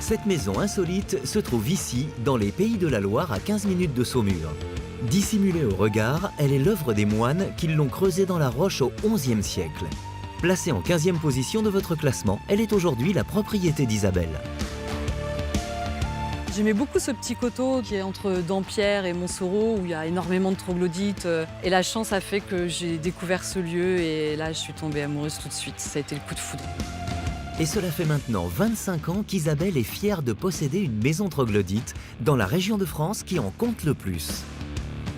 Cette maison insolite se trouve ici, dans les Pays de la Loire, à 15 minutes de Saumur. Dissimulée au regard, elle est l'œuvre des moines qui l'ont creusée dans la roche au XIe siècle. Placée en 15e position de votre classement, elle est aujourd'hui la propriété d'Isabelle. J'aimais beaucoup ce petit coteau qui est entre Dampierre et Montsoreau où il y a énormément de troglodytes. Et la chance a fait que j'ai découvert ce lieu et là je suis tombée amoureuse tout de suite. Ça a été le coup de foudre. Et cela fait maintenant 25 ans qu'Isabelle est fière de posséder une maison troglodyte dans la région de France qui en compte le plus.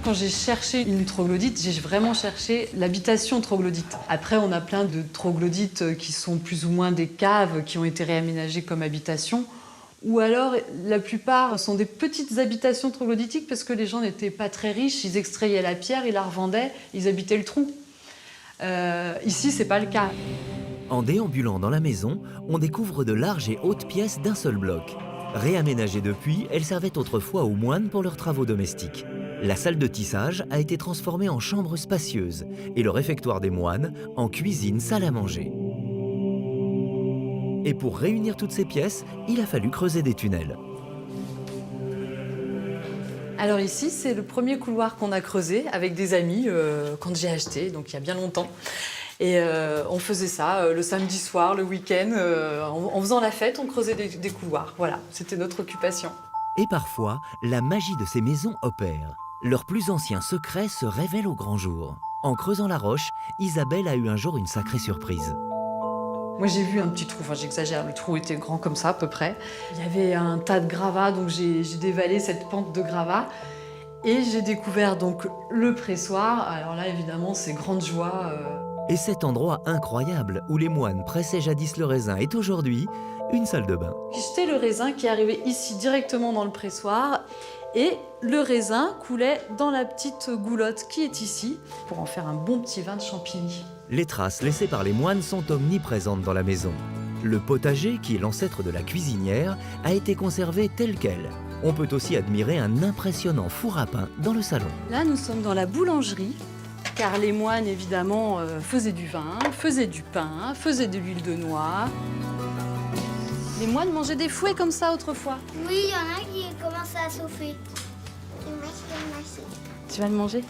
Quand j'ai cherché une troglodyte, j'ai vraiment cherché l'habitation troglodyte. Après, on a plein de troglodytes qui sont plus ou moins des caves qui ont été réaménagées comme habitation. Ou alors, la plupart sont des petites habitations troglodytiques parce que les gens n'étaient pas très riches, ils extrayaient la pierre, ils la revendaient, ils habitaient le trou. Ici, c'est pas le cas. En déambulant dans la maison, on découvre de larges et hautes pièces d'un seul bloc. Réaménagées depuis, elles servaient autrefois aux moines pour leurs travaux domestiques. La salle de tissage a été transformée en chambre spacieuse et le réfectoire des moines en cuisine salle à manger. Et pour réunir toutes ces pièces, il a fallu creuser des tunnels. Alors ici, c'est le premier couloir qu'on a creusé avec des amis quand j'ai acheté, donc il y a bien longtemps. Et on faisait ça le samedi soir, le week-end, en faisant la fête, on creusait des couloirs. Voilà, c'était notre occupation. Et parfois, la magie de ces maisons opère. Leurs plus anciens secrets se révèlent au grand jour. En creusant la roche, Isabelle a eu un jour une sacrée surprise. Moi j'ai vu un petit trou, enfin j'exagère, le trou était grand comme ça à peu près. Il y avait un tas de gravats, donc j'ai dévalé cette pente de gravats. Et j'ai découvert donc le pressoir. Alors là évidemment c'est grande joie. Et cet endroit incroyable où les moines pressaient jadis le raisin est aujourd'hui une salle de bain. J'ai jeté le raisin qui est arrivé ici directement dans le pressoir. Et le raisin coulait dans la petite goulotte qui est ici pour en faire un bon petit vin de Champigny. Les traces laissées par les moines sont omniprésentes dans la maison. Le potager, qui est l'ancêtre de la cuisinière, a été conservé tel quel. On peut aussi admirer un impressionnant four à pain dans le salon. Là, nous sommes dans la boulangerie, car les moines, évidemment, faisaient du vin, faisaient du pain, faisaient de l'huile de noix. Les moines mangeaient des fouets comme ça autrefois. Oui, il y en a qui commencent à chauffer. Tu vas le manger?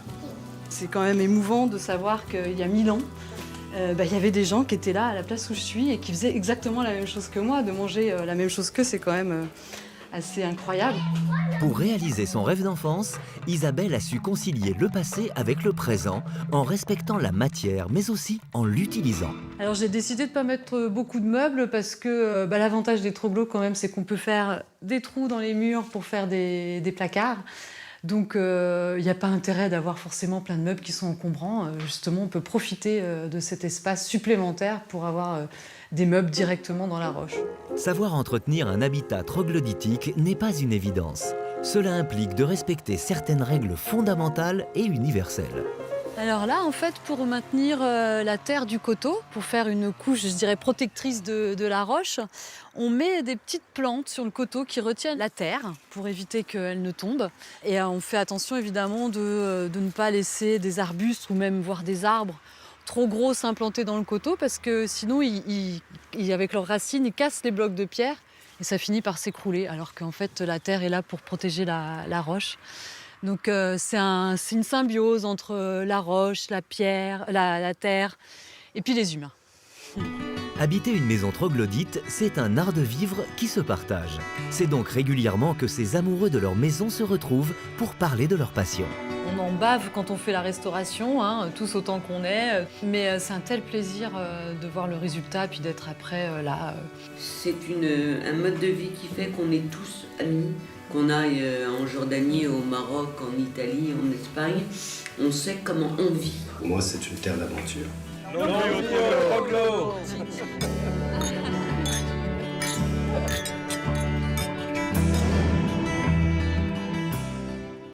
C'est quand même émouvant de savoir qu'il y a 1000 ans, il y avait des gens qui étaient là à la place où je suis et qui faisaient exactement la même chose que moi. De manger la même chose qu'eux, c'est quand même assez incroyable. Pour réaliser son rêve d'enfance, Isabelle a su concilier le passé avec le présent en respectant la matière, mais aussi en l'utilisant. Alors j'ai décidé de ne pas mettre beaucoup de meubles parce que l'avantage des troglos quand même, c'est qu'on peut faire des trous dans les murs pour faire des placards. Donc il n'y a pas intérêt d'avoir forcément plein de meubles qui sont encombrants. Justement, on peut profiter de cet espace supplémentaire pour avoir des meubles directement dans la roche. Savoir entretenir un habitat troglodytique n'est pas une évidence. Cela implique de respecter certaines règles fondamentales et universelles. Alors là, en fait, pour maintenir la terre du coteau, pour faire une couche, je dirais, protectrice de la roche, on met des petites plantes sur le coteau qui retiennent la terre pour éviter qu'elle ne tombe. Et on fait attention, évidemment, de ne pas laisser des arbustes ou même voir des arbres trop gros s'implanter dans le coteau parce que sinon, avec leurs racines, ils cassent les blocs de pierre et ça finit par s'écrouler, alors qu'en fait, la terre est là pour protéger la roche. Donc c'est une symbiose entre la roche, la pierre, la terre et puis les humains. Habiter une maison troglodyte, c'est un art de vivre qui se partage. C'est donc régulièrement que ces amoureux de leur maison se retrouvent pour parler de leur passion. On en bave quand on fait la restauration, tous autant qu'on est, mais c'est un tel plaisir de voir le résultat puis d'être après là. C'est un mode de vie qui fait qu'on est tous amis. Qu'on aille en Jordanie, au Maroc, en Italie, en Espagne, on sait comment on vit. Pour moi, c'est une terre d'aventure.